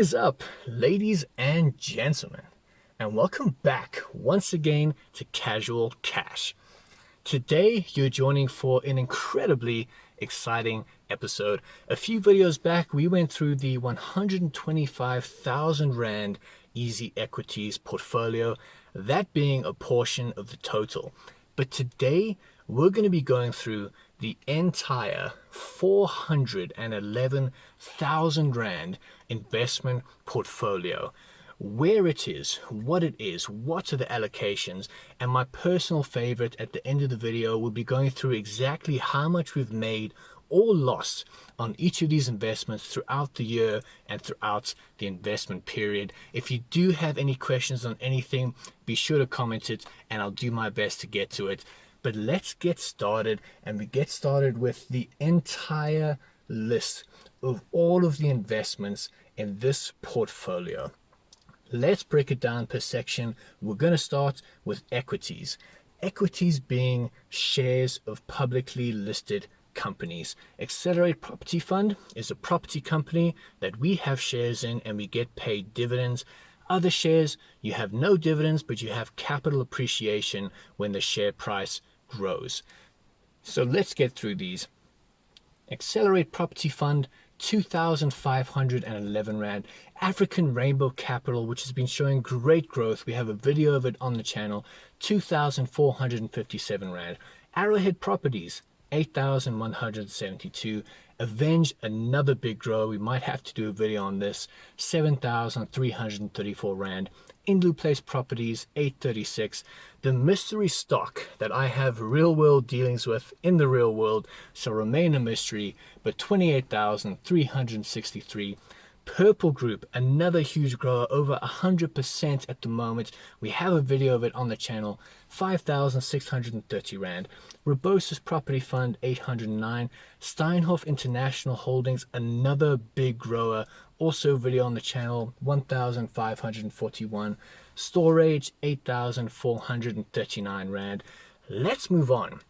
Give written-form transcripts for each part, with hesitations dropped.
is up, ladies and gentlemen, and welcome back once again to Casual Cash. Today, you're joining for an incredibly exciting episode. A few videos back, we went through the 125,000 Rand Easy Equities portfolio, that being a portion of the total. But today, we're going to be going through the entire 411,000 Rand investment portfolio. Where it is, what are the allocations, and my personal favorite at the end of the video will be going through exactly how much we've made or lost on each of these investments throughout the year and throughout the investment period. If you do have any questions on anything, be sure to comment it and I'll do my best to get to it. But let's get started, and we get started with the entire list of all of the investments in this portfolio. Let's break it down per section. We're going to start with equities. Equities being shares of publicly listed companies. Accelerate Property Fund is a property company that we have shares in and we get paid dividends. Other shares, you have no dividends, but you have capital appreciation when the share price grows. So let's get through these. Accelerate Property Fund, 2,511 Rand. African Rainbow Capital, which has been showing great growth, we have a video of it on the channel, 2,457 Rand. Arrowhead Properties, 8,172. Avenge, another big grower, we might have to do a video on this, 7,334 Rand. Inlu Place Properties, 836. The mystery stock that I have real world dealings with in the real world shall remain a mystery, but 28,363. Purple Group, another huge grower, over 100% at the moment. We have a video of it on the channel, 5,630 Rand. Rebosis Property Fund, 809. Steinhoff International Holdings, another big grower, also video on the channel, 1,541. Storage, 8,439 Rand. Let's move on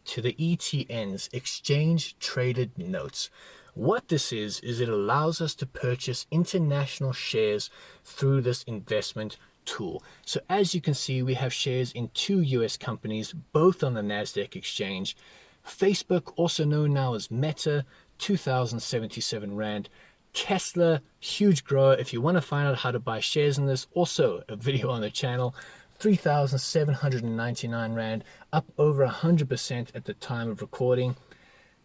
to the Etns, Exchange Traded Notes. What this is it allows us to purchase international shares through this investment tool. So as you can see, we have shares in 2 US companies, both on the Nasdaq exchange. Facebook, also known now as Meta, 2,077 Rand. Tesla, huge grower. If you want to find out how to buy shares in this, also a video on the channel, 3,799 Rand, up over 100% at the time of recording.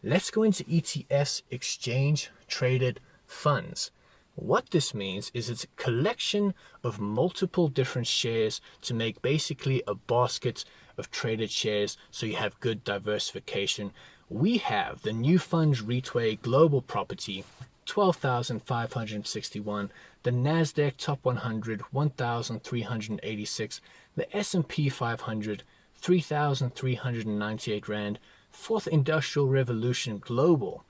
Let's go into ETFs, Exchange Traded Funds. What this means is it's a collection of multiple different shares to make basically a basket of traded shares, so you have good diversification. We have the New Funds Retway Global Property, 12,561, the Nasdaq Top 100, 1,386, the S&P 500, 3,398 Rand, Fourth Industrial Revolution Global,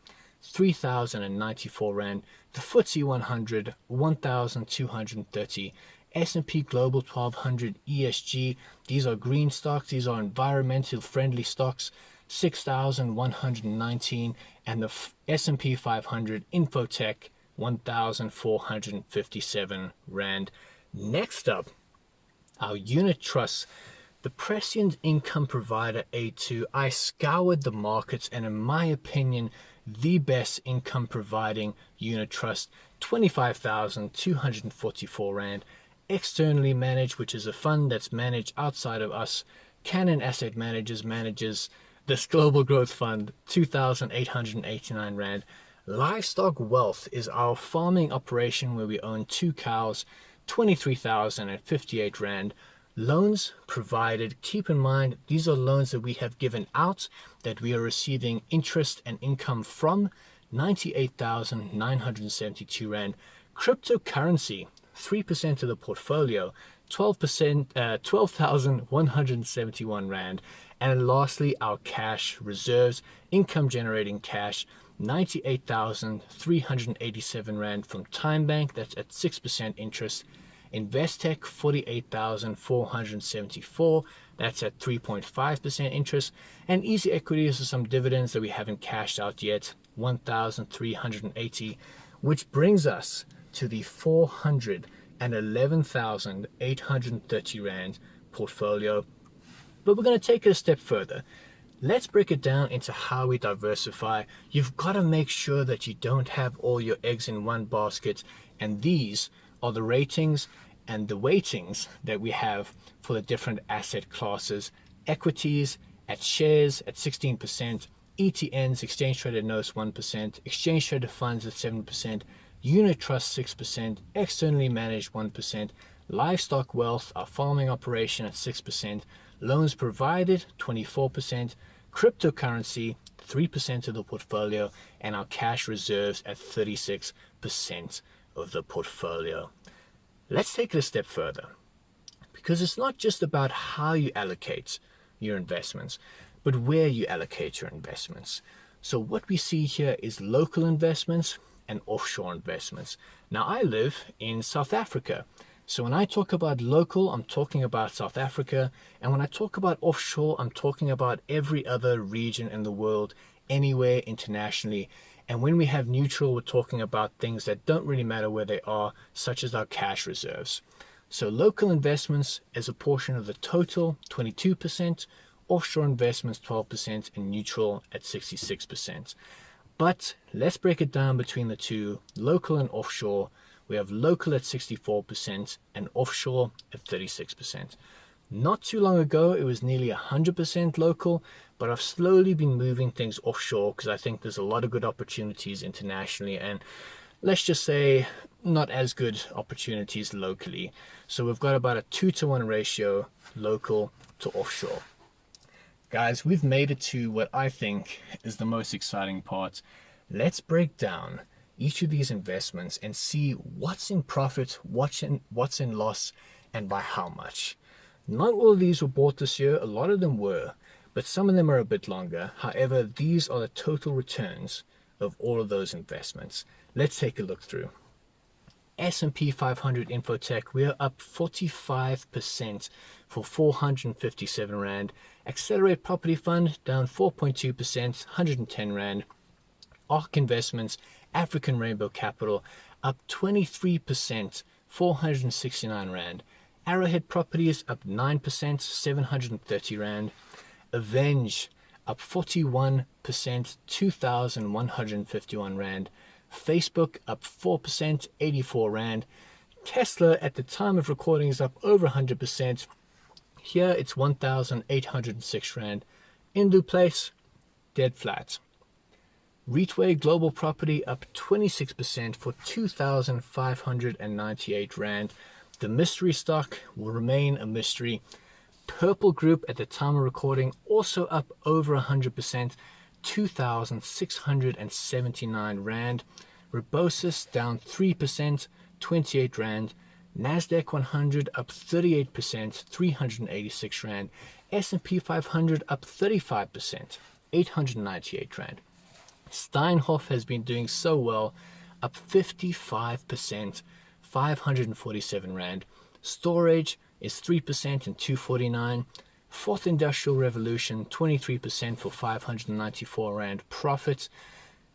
3,094 Rand, the FTSE 100, 1,230, S&P Global 1200 ESG, these are green stocks, these are environmental friendly stocks, 6,119, and the S&P 500 Infotech, 1,457 Rand. Next up, our unit trusts. The Prescient Income Provider A2, I scoured the markets, and in my opinion, the best income providing unit trust, 25,244 Rand. Externally managed, which is a fund that's managed outside of us. Cannon Asset Managers manages this Global Growth Fund, 2,889 Rand. Livestock Wealth is our farming operation where we own 2 cows, 23,058 Rand. Loans provided, keep in mind, these are loans that we have given out that we are receiving interest and income from, 98,972 Rand. Cryptocurrency, 3% of the portfolio, 12,171 Rand. And lastly, our cash reserves, income generating cash, 98,387 Rand from Time Bank, that's at 6% interest. Investec, 48,474, that's at 3.5% interest. And Easy Equities are some dividends that we haven't cashed out yet, 1,380, which brings us to the 411,830 Rand portfolio. But we're going to take it a step further. Let's break it down into how we diversify. You've got to make sure that you don't have all your eggs in one basket. And these are the ratings and the weightings that we have for the different asset classes. Equities at shares at 16%, Etns, exchange traded notes 1%, exchange traded funds at 7%, unit trust 6%, externally managed 1%, livestock wealth, our farming operation at 6%, loans provided 24%, cryptocurrency 3% of the portfolio, and our cash reserves at 36% of the portfolio. Let's take it a step further, because it's not just about how you allocate your investments, but where you allocate your investments. So what we see here is local investments and offshore investments. Now, I live in South Africa. So when I talk about local, I'm talking about South Africa. And when I talk about offshore, I'm talking about every other region in the world, anywhere internationally. And when we have neutral, we're talking about things that don't really matter where they are, such as our cash reserves. So local investments as a portion of the total, 22%, offshore investments 12%, and neutral at 66%. But let's break it down between the two, local and offshore. We have local at 64% and offshore at 36%. Not too long ago, it was nearly 100% local, but I've slowly been moving things offshore because I think there's a lot of good opportunities internationally and, let's just say, not as good opportunities locally. So we've got about a 2-to-1 ratio local to offshore. Guys, we've made it to what I think is the most exciting part. Let's break down each of these investments and see what's in profit, what's in loss, and by how much. Not all of these were bought this year, a lot of them were, but some of them are a bit longer. However, these are the total returns of all of those investments. Let's take a look through. S&P 500 Infotech, we are up 45% for 457 Rand. Accelerate Property Fund down 4.2%, 110 Rand. ARK Investments, African Rainbow Capital, up 23%, 469 Rand. Arrowhead Properties up 9%, 730 Rand. Avenge up 41%, 2,151 Rand. Facebook up 4%, 84 Rand. Tesla at the time of recording is up over 100%. Here it's 1,806 Rand. Indu Place, dead flat. Reitway Global Property up 26% for 2,598 Rand. The mystery stock will remain a mystery. Purple Group at the time of recording also up over 100%, 2,679 Rand. Rebosis down 3%, 28 Rand. Nasdaq 100 up 38%, 386 Rand. S&P 500 up 35%, 898 Rand. Steinhoff has been doing so well, up 55%, 547 Rand. Storage is 3% and 249. Fourth Industrial Revolution, 23% for 594 Rand profit.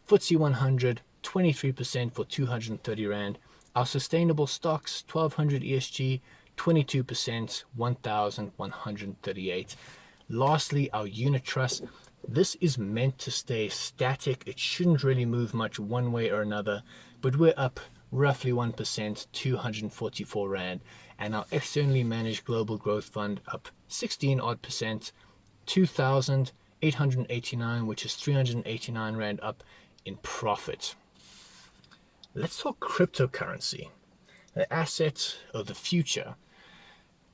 FTSE 100, 23% for 230 Rand. Our sustainable stocks, 1200 ESG, 22%, 1,138. Lastly, our unit trust. This is meant to stay static. It shouldn't really move much one way or another, but we're up roughly 1%, 244 Rand. And our externally managed global growth fund up 16 odd %, 2,889, which is 389 Rand up in profit. Let's talk cryptocurrency, the asset of the future.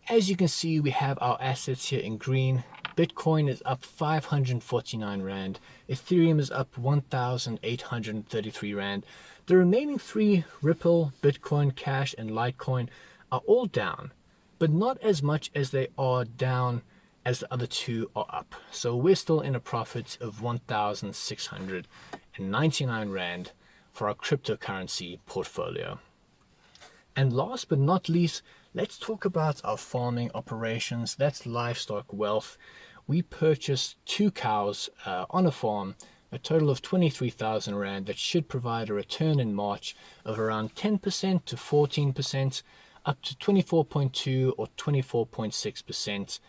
As you can see, we have our assets here in green. Bitcoin is up 549 Rand. Ethereum is up 1,833 Rand. The remaining three, Ripple, Bitcoin Cash, and Litecoin, are all down, but not as much as they are down as the other two are up. So we're still in a profit of 1,699 Rand for our cryptocurrency portfolio. And last but not least, let's talk about our farming operations. That's Livestock Wealth. We purchased 2 cows on a farm a total of 23,000 Rand that should provide a return in March of around 10% to 14%, up to 24.2 or 24.6%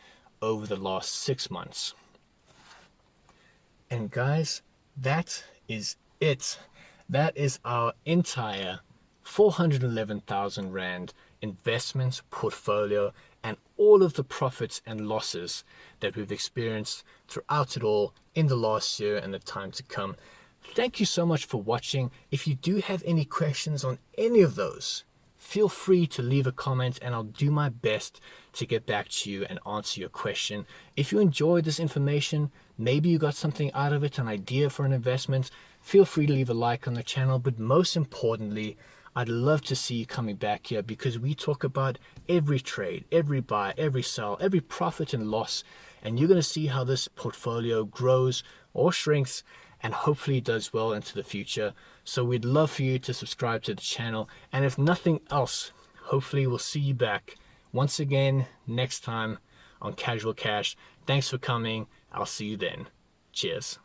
over the last 6 months. And guys, that is it. That is our entire 411,000 Rand investment portfolio and all of the profits and losses that we've experienced throughout it all in the last year and the time to come. Thank you so much for watching. If you do have any questions on any of those, feel free to leave a comment and I'll do my best to get back to you and answer your question. If you enjoyed this information, maybe you got something out of it, an idea for an investment, feel free to leave a like on the channel. But most importantly, I'd love to see you coming back here, because we talk about every trade, every buy, every sell, every profit and loss, and you're going to see how this portfolio grows or shrinks and hopefully does well into the future. So we'd love for you to subscribe to the channel, and if nothing else, hopefully we'll see you back once again next time on Casual Cash. Thanks for coming. I'll see you then. Cheers.